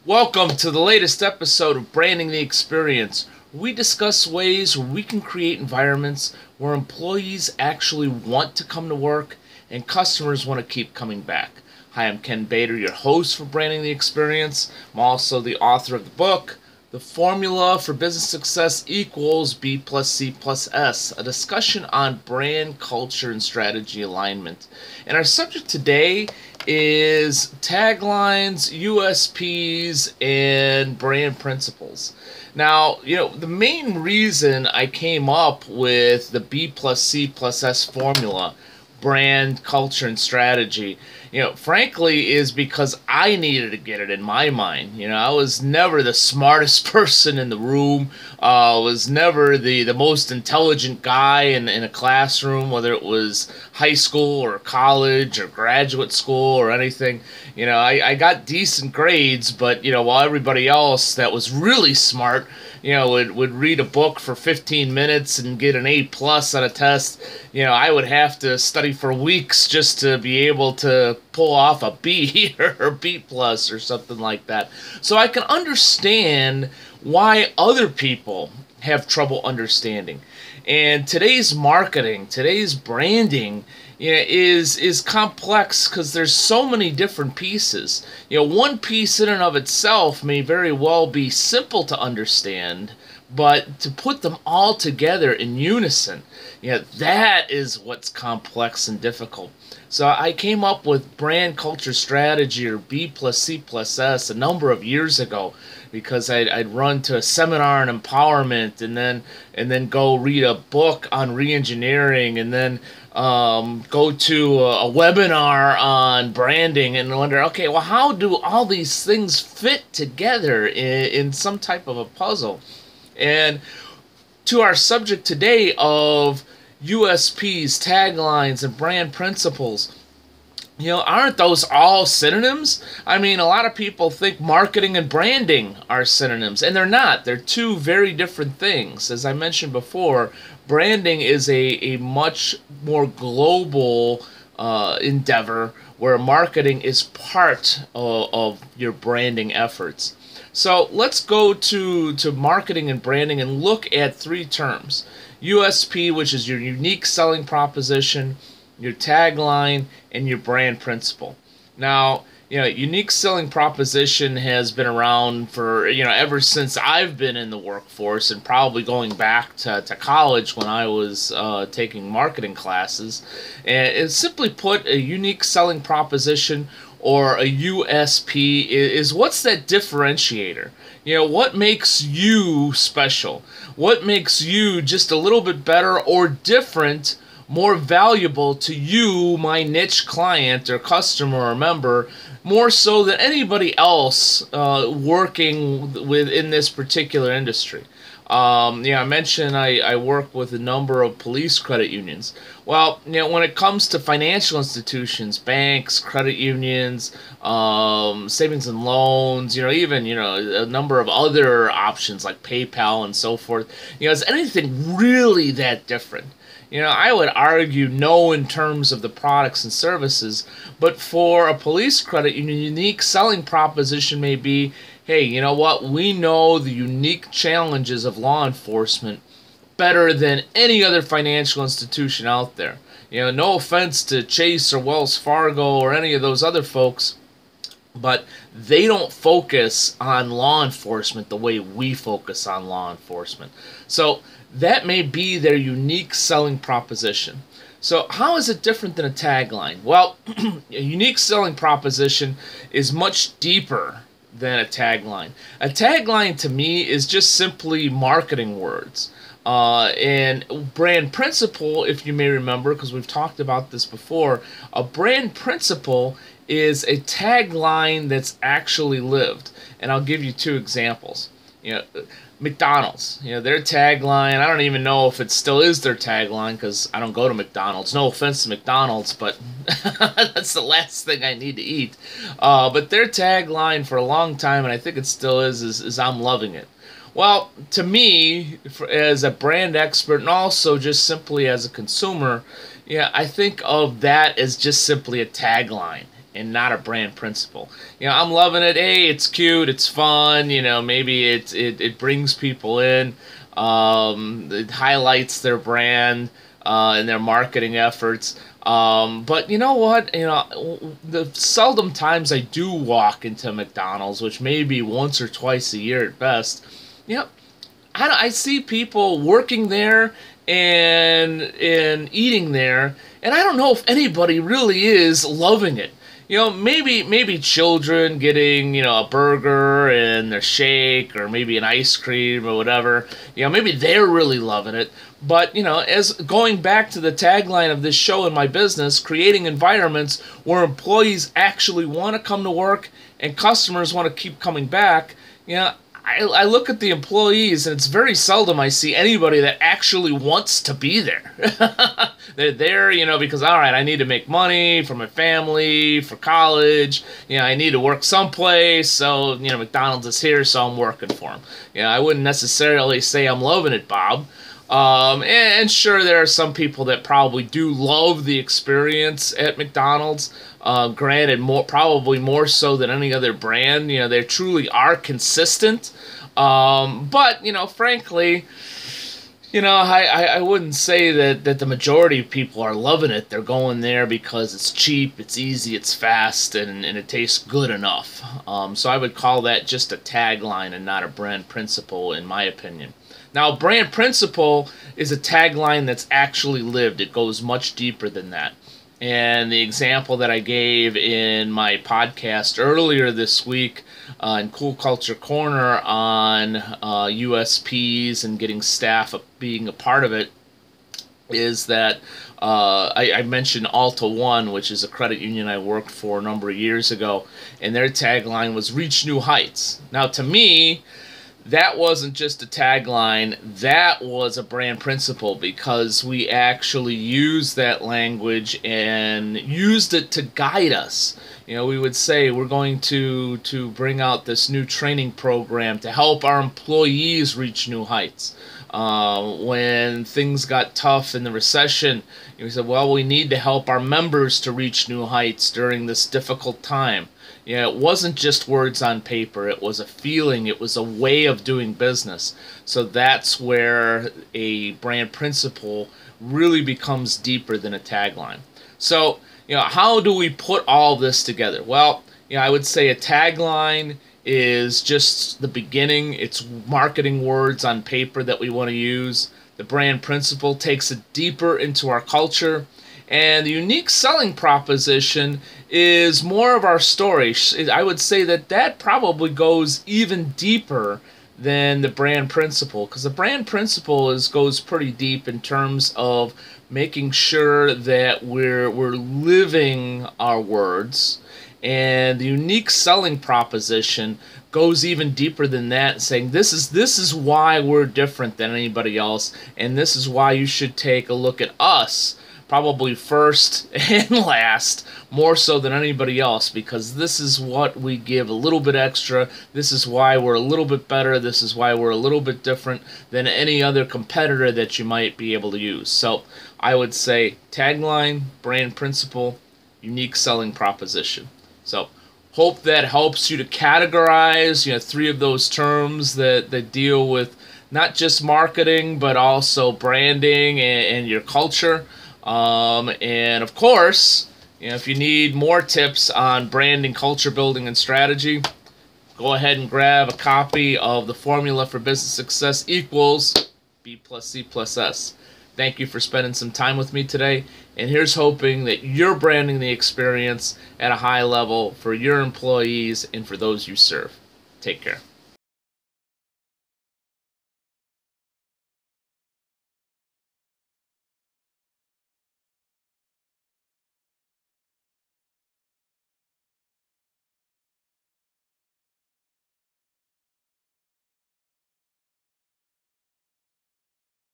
Welcome to the latest episode of Branding the Experience. We discuss ways where we can create environments where employees actually want to come to work and customers want to keep coming back. Hi, I'm Ken Bader, your host for Branding the Experience. I'm also the author of the book, The Formula for Business Success Equals B plus C plus S, a discussion on brand, culture, and strategy alignment. And our subject today is taglines, USPs, and brand principles. Now, the main reason I came up with the B plus C plus S formula, brand, culture, and strategy, frankly, is because I needed to get it in my mind. I was never the smartest person in the room. Was never the most intelligent guy in a classroom, whether it was high school or college or graduate school or anything. I got decent grades, but, while everybody else that was really smart, would read a book for 15 minutes and get an A plus on a test, I would have to study for weeks just to be able to pull off a B or B plus or something like that. So I can understand why other people have trouble understanding. And today's marketing, today's branding, is complex because there's so many different pieces. One piece in and of itself may very well be simple to understand, but to put them all together in unison, that is what's complex and difficult. So I came up with brand culture strategy, or B plus C plus S, a number of years ago, because I'd run to a seminar on empowerment, and then go read a book on reengineering, and then go to a webinar on branding, and wonder, okay, well, how do all these things fit together in some type of a puzzle? And to our subject today of USPs, taglines, and brand principles, aren't those all synonyms? I mean, a lot of people think marketing and branding are synonyms, and they're not. They're two very different things. As I mentioned before, branding is a much more global endeavor, where marketing is part of your branding efforts. So let's go to marketing and branding and look at three terms. USP, which is your unique selling proposition, your tagline, and your brand principle. Now, unique selling proposition has been around for, ever since I've been in the workforce, and probably going back to college when I was taking marketing classes. And it's simply put, a unique selling proposition, or a USP, is what's that differentiator? What makes you special? What makes you just a little bit better or different, more valuable to you, my niche client or customer or member, more so than anybody else working within this particular industry? I mentioned I work with a number of police credit unions. Well, when it comes to financial institutions, banks, credit unions, savings and loans, even, a number of other options like PayPal and so forth, is anything really that different? I would argue no in terms of the products and services, but for a police credit union, unique selling proposition may be, hey, you know what? We know the unique challenges of law enforcement better than any other financial institution out there. No offense to Chase or Wells Fargo or any of those other folks, but they don't focus on law enforcement the way we focus on law enforcement. So that may be their unique selling proposition. So how is it different than a tagline? Well, a unique selling proposition is much deeper than a tagline. A tagline to me is just simply marketing words. And brand principle, if you may remember, because we've talked about this before, a brand principle is a tagline that's actually lived. And I'll give you two examples. McDonald's, their tagline, I don't even know if it still is their tagline because I don't go to McDonald's. No offense to McDonald's, but that's the last thing I need to eat. But their tagline for a long time, and I think it still is I'm loving it. Well, to me, as a brand expert and also just simply as a consumer, I think of that as just simply a tagline. and not a brand principle. I'm loving it. Hey, it's cute, it's fun. Maybe it brings people in. It highlights their brand and their marketing efforts. But you know what? The seldom times I do walk into McDonald's, which may be once or twice a year at best, I see people working there and eating there, and I don't know if anybody really is loving it. Maybe children getting, a burger and their shake, or maybe an ice cream or whatever. Maybe they're really loving it. But, as going back to the tagline of this show in my business, creating environments where employees actually want to come to work and customers want to keep coming back, I look at the employees, and it's very seldom I see anybody that actually wants to be there. They're there, because, all right, I need to make money for my family, for college. I need to work someplace, so, McDonald's is here, so I'm working for them. I wouldn't necessarily say I'm loving it, Bob. And sure, there are some people that probably do love the experience at McDonald's. Granted, probably more so than any other brand. They truly are consistent. But, frankly, I wouldn't say that the majority of people are loving it. They're going there because it's cheap, it's easy, it's fast, and it tastes good enough. So I would call that just a tagline and not a brand principle, in my opinion. Now, brand principle is a tagline that's actually lived. It goes much deeper than that. And the example that I gave in my podcast earlier this week in Cool Culture Corner on USPs and getting staff being a part of it is that I mentioned Alta One, which is a credit union I worked for a number of years ago, and their tagline was "Reach New Heights." Now, to me, that wasn't just a tagline, that was a brand principle, because we actually used that language and used it to guide us. We would say we're going to bring out this new training program to help our employees reach new heights. When things got tough in the recession, we said, well, we need to help our members to reach new heights during this difficult time. It wasn't just words on paper. It was a feeling. It was a way of doing business. So that's where a brand principle really becomes deeper than a tagline. So, how do we put all this together? Well, I would say a tagline is just the beginning. It's marketing words on paper that we want to use. The brand principle takes it deeper into our culture. And the unique selling proposition is more of our story. I would say that probably goes even deeper than the brand principle, because the brand principle goes pretty deep in terms of making sure that we're living our words. And the unique selling proposition goes even deeper than that, saying this is why we're different than anybody else, and this is why you should take a look at us. Probably first and last, more so than anybody else, because this is what we give a little bit extra. This is why we're a little bit better. This is why we're a little bit different than any other competitor that you might be able to use. So I would say tagline, brand principle, unique selling proposition. So hope that helps you to categorize, 3 of those terms that deal with not just marketing, but also branding and your culture. And of course, if you need more tips on branding, culture building, and strategy, go ahead and grab a copy of The Formula for Business Success equals B plus C plus S. Thank you for spending some time with me today, and here's hoping that you're branding the experience at a high level for your employees and for those you serve. Take care.